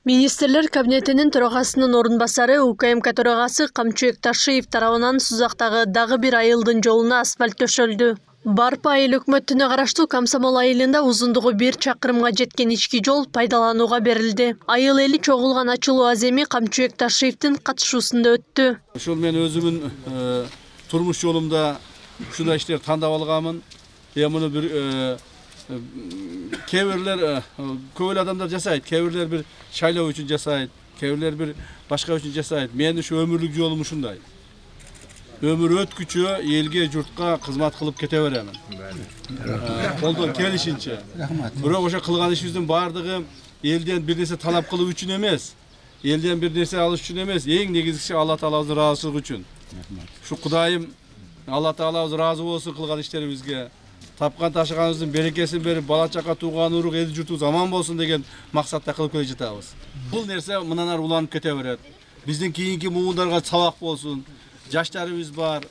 Министрлер кабинетинин төрагасынын орунбасары УКМК төрагасы Камчыбек Ташиев тарабынан Сузактагы дагы бир айылдын жолуна асфальт төшөлдү. Барпа айыл өкмөтүнө караштуу Комсомол айылында узундугу 1 чакырымга жеткен ички жол пайдаланууга берилди. Айыл эли чогулган ачылуу аземи Камчыбек Ташиевдин катышуусунда өттү. Ушул мен өзүмүн турмуш жолумда ушундай иштерди тандап алганмын. Муну бир кебирлер көп адамдар жасайт, кебирлер бир шайлоо үчүн жасайт, кебирлер бир башка үчүн жасайт. Мен ушу өмүрлүк жолум ушундай. Өмүр өткүчө элге, журтка кызмат кылып кете беремин. Колдон келишинче. Бирок ошо кылган ишибиздин бардыгы элден бир нерсе талап кылуу үчүн эмес, элден бир нерсе алыш үчүн эмес, эң негизгиси Алла Таалабыздын ыраазычылыгы үчүн. Ушу Кудайым Алла Таалабыз ыраазы болсун кылган иштерибизге. Тапкан ташыганыбыздын берекесин берип, бала чака тууган урук эл журтубуз аман болсун деген максатта кылып келе жатабыз. Бул нерсе мындан ары уланып кете берет. Биздин кийинки муундарга сабак болсун. Жаштарыбыз бар,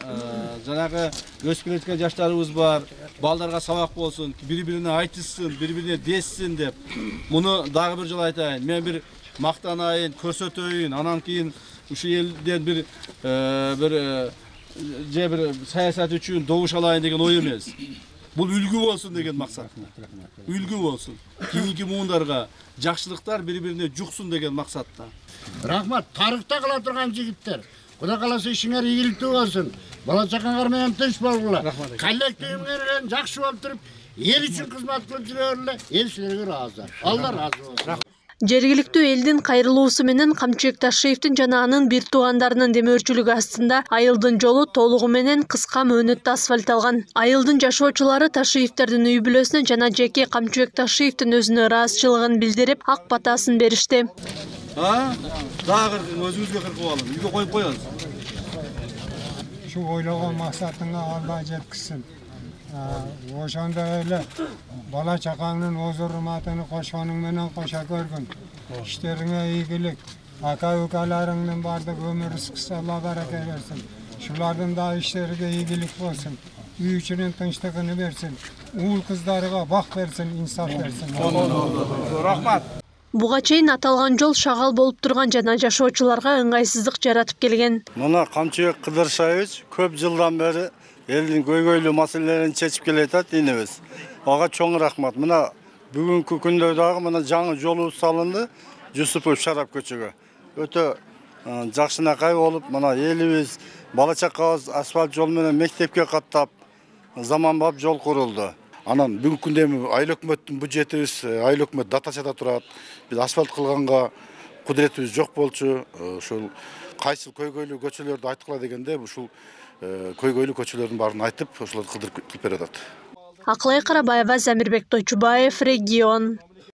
жанагы өсүп келе жаткан жаштарыбыз бар. Балдарга сабак болсун, бири-бирине айтышсын, бири-бирине десsin деп. Муну дагы бир жолу айтайын. Мен бир мактанайын, көрсөтөйүн, анан кийин ушу элден бир саясат үчүн добуш алайын деген ой эмес. Бул үлгү болсун деген максат. Үлгү болсун. Кийинки муундарга жакшылыктар бири-бирине жуксун деген максатта. Рахмат, тарыхта кала турган жигиттер. Кудай каласа ишиңер ийгиликтүү болсун. Бала чакаңар менен тынч болгула. Коллективиңер жакшы болуп туруп, эл үчүн кызмат кылып жүрөлү. Эл силерге ыраазы. Алла ыраазы болсун. Жергиликтүү элдин кайрылуусу менен Камчыбек Ташиевдин жана анын бир туугандарынын демөөрчүлүгү астында айылдын жолу толугу менен кыска мөөнөттө асфальт алган. Айылдын жашоочулары Ташиевдердин үй бүлөсүнө жана жеке Камчыбек Ташиевдин өзүнө ыраазычылыгын билдирип, ак батасын беришти. Дагы өзүңүзгө кыркып алып, үйгө коюп коебуз. Şu oylagан maksatına Алла жеткизсин. Ошондо эле бала чакаңдын оз урматыны кошконуң менен кошо көргүн. Иштериңе ийгилик, ака-укаларыңдын бардык өмүрү кыска, Алла барака берсин. Шулардын да иштериге ийгилик болсун. Үй ичинин тынчтыгын берсин. Уул кыздарга бак берсин, инсаф берсин. Рахмат. Буга чейин аталган жол шагал болуп турган жана жашоочуларга ыңгайсыздык жаратып келген. Мына Камчыбек Кыдыршаевич көп жылдан бери элдин көйгөйлүү маселелерин чечип келе жатат инебиз. Ага чоң рахмат. Мына бүгүнкү күндө дагы мына жаңы жолубуз салынды Жусупов Шарап көчөгө. Өтө жакшынакай болуп, мына элибиз, бала чакабыз асфальт жол менен мектепке каттап, заманбап жол курулду. Анан бүгүнкү күндө айыл өкмөттүн бюджетибиз, айыл өкмөт датачада турат. Биз асфальт кылганга кудуретибиз жок болчу. Ушул кайсыл көйгөйлүү көчөлөрдү айткыла дегенде ушул көйгөйлүү көчөлөрдүн баарын айтып, ошолорду кылдырып берип атат. Акылай Карабаева, Замирбек Тойчубаев, Регион.